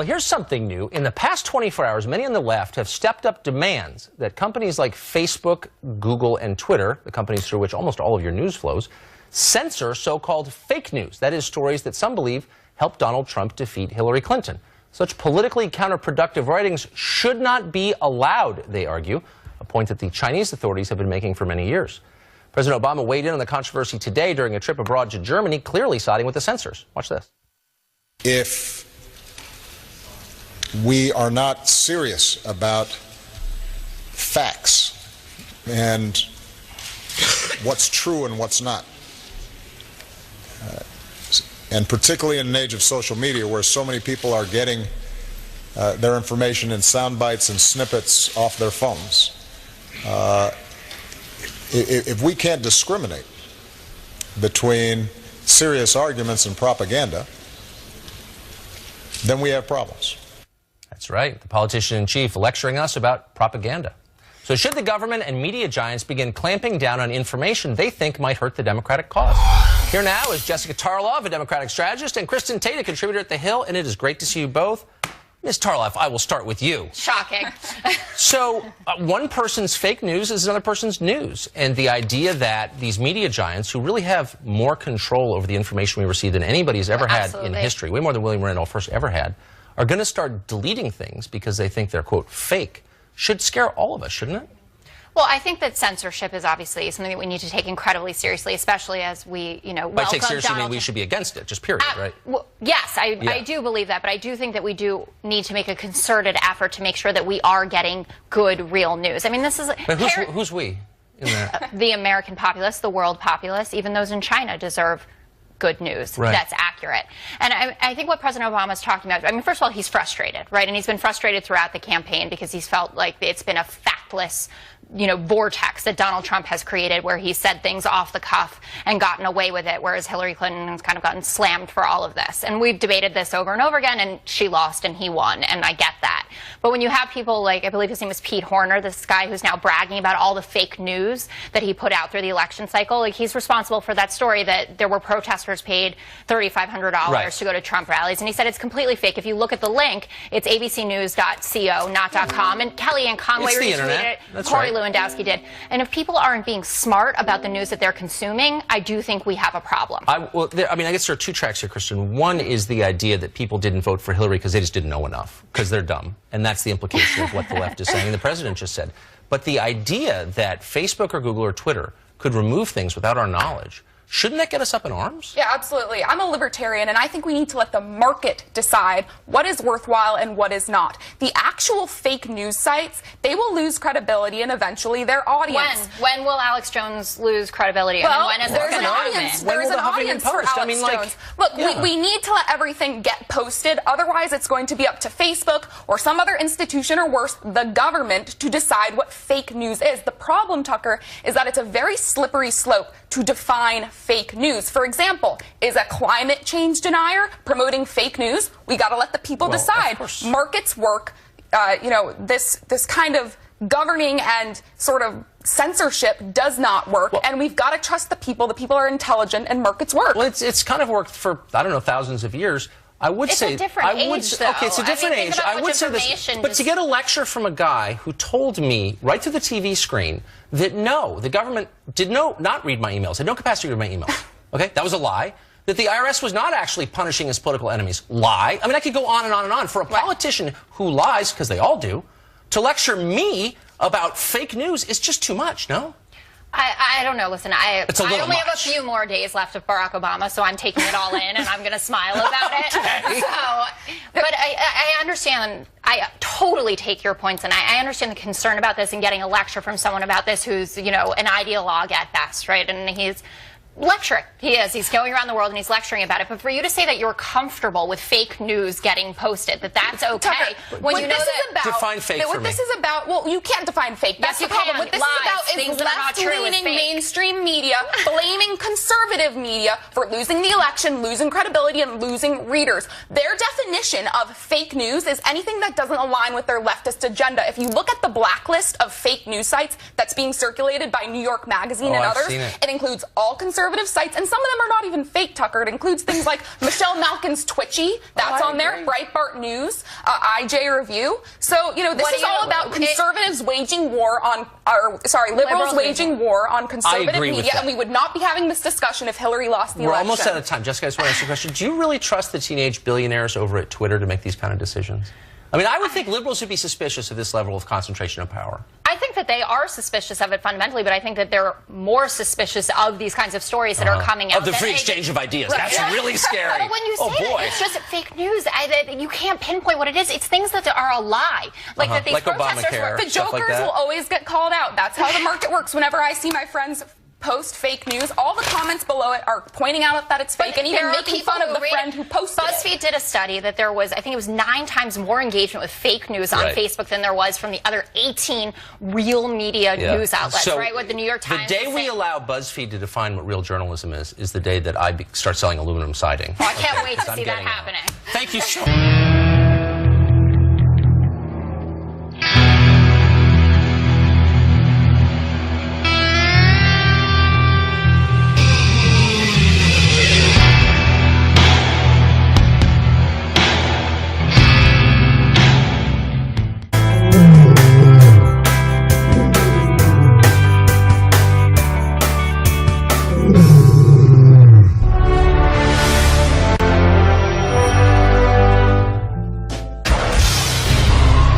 Well, here's something new. In the past 24 hours, many on the left have stepped up demands that companies like Facebook, Google, and Twitter, the companies through which almost all of your news flows, censor so-called fake news. That is, stories that some believe helped Donald Trump defeat Hillary Clinton. Such politically counterproductive writings should not be allowed, they argue, a point that the Chinese authorities have been making for many years. President Obama weighed in on the controversy today during a trip abroad to Germany, clearly siding with the censors. Watch this. If we are not serious about facts and what's true and what's not, and particularly in an age of social media where so many people are getting their information in sound bites and snippets off their phones, if we can't discriminate between serious arguments and propaganda, then we have problems. That's right. The politician-in-chief lecturing us about propaganda. So should the government and media giants begin clamping down on information they think might hurt the Democratic cause? Here now is Jessica Tarlov, a Democratic strategist, and Kristen Tate, a contributor at The Hill, and it is great to see you both. Ms. Tarlov, I will start with you. Shocking. So one person's fake news is another person's news. And the idea that these media giants, who really have more control over the information we receive than anybody's ever had in history, way more than William Randolph Hearst ever had, are going to start deleting things because they think they're, quote, fake, should scare all of us, shouldn't it? Well, I think that censorship is obviously something that we need to take incredibly seriously, especially as we, By take seriously, I mean we should be against it, just period, right? Well, yes, I do believe that, but I do think that we do need to make a concerted effort to make sure that we are getting good, real news. I mean, this is... But who's we in that? The American populace, the world populace, even those in China deserve good news that's accurate. And I think what President Obama is talking about, I mean, first of all, he's frustrated, right? And he's been frustrated throughout the campaign because he's felt like it's been a factless, vortex that Donald Trump has created where he said things off the cuff and gotten away with it, whereas Hillary Clinton has kind of gotten slammed for all of this. And we've debated this over and over again, and she lost and he won, and I get that. But when you have people like, I believe his name is Pete Horner, this guy who's now bragging about all the fake news that he put out through the election cycle, like he's responsible for that story that there were protesters paid $3,500 to go to Trump rallies, and he said it's completely fake. If you look at the link, it's abcnews.co, not .com, and Kellyanne Conway retweeted it, Corey Lewandowski did. And if people aren't being smart about the news that they're consuming, I do think we have a problem. I guess there are two tracks here, Kristen. One is the idea that people didn't vote for Hillary because they just didn't know enough, because they're dumb. And that's the implication of what the left is saying, and the president just said. But the idea that Facebook or Google or Twitter could remove things without our knowledge, shouldn't that get us up in arms? Yeah, absolutely. I'm a libertarian, and I think we need to let the market decide what is worthwhile and what is not. The actual fake news sites, they will lose credibility and eventually their audience. When will Alex Jones lose credibility? Well, I mean, when is there's an audience. There's an audience for Alex Jones. Look, we need to let everything get posted. Otherwise, it's going to be up to Facebook or some other institution, or worse, the government, to decide what fake news is. The problem, Tucker, is that it's a very slippery slope to define fake news. For example, is a climate change denier promoting fake news? We got to let the people decide. Markets work. This kind of governing and sort of censorship does not work, and we've got to trust the people. The people are intelligent, and markets work. Well, it's kind of worked for, I don't know, thousands of years. I would say it's a different age, though. Okay, it's a different age. I would say this, but to get a lecture from a guy who told me right through the TV screen that no, the government did not read my emails, had no capacity to read my emails. Okay, that was a lie. That the IRS was not actually punishing his political enemies. Lie. I mean, I could go on and on and on. For a politician who lies, because they all do, to lecture me about fake news is just too much, no? I don't know. Listen, I only have a few more days left of Barack Obama, so I'm taking it all in, and I'm going to smile about it. But I understand. I totally take your points, and I understand the concern about this and getting a lecture from someone about this who's, an ideologue at best, right? And he's lecturing. He is. He's going around the world and he's lecturing about it. But for you to say that you're comfortable with fake news getting posted, that's okay, Tucker, when you know that... Define fake for me. What this is about, well, you can't define fake. That's the problem. What this is about is left-leaning mainstream media blaming conservative media for losing the election, losing credibility, and losing readers. Their definition of fake news is anything that doesn't align with their leftist agenda. If you look at the blacklist of fake news sites that's being circulated by New York Magazine and others, it includes all conservative conservative sites, and some of them are not even fake, Tucker. It includes things like Michelle Malkin's Twitchy, that's on there, Breitbart News, IJ Review. So, this is all about conservatives waging war on, liberals waging war on conservative media, and we would not be having this discussion if Hillary lost the election. We're almost out of time. Jessica, I just want to ask you a question. Do you really trust the teenage billionaires over at Twitter to make these kind of decisions? I mean, I would think liberals would be suspicious of this level of concentration of power. I think that they are suspicious of it fundamentally, but I think that they're more suspicious of these kinds of stories that are coming out. Of the free exchange of ideas. That's really scary. But when you say that, it's just fake news. You can't pinpoint what it is. It's things that are a lie. Like that these protesters Obamacare, the jokers will always get called out. That's how the market works. Whenever I see my friends post fake news, all the comments below it are pointing out that it's fake and even making fun of the friend who posted it. BuzzFeed did a study that there was, I think it was 9 times more engagement with fake news on Facebook than there was from the other 18 real media news outlets, right? With the New York Times. The day we allow BuzzFeed to define what real journalism is the day that I start selling aluminum siding. Oh, I can't wait to see that happening. Thank you so much.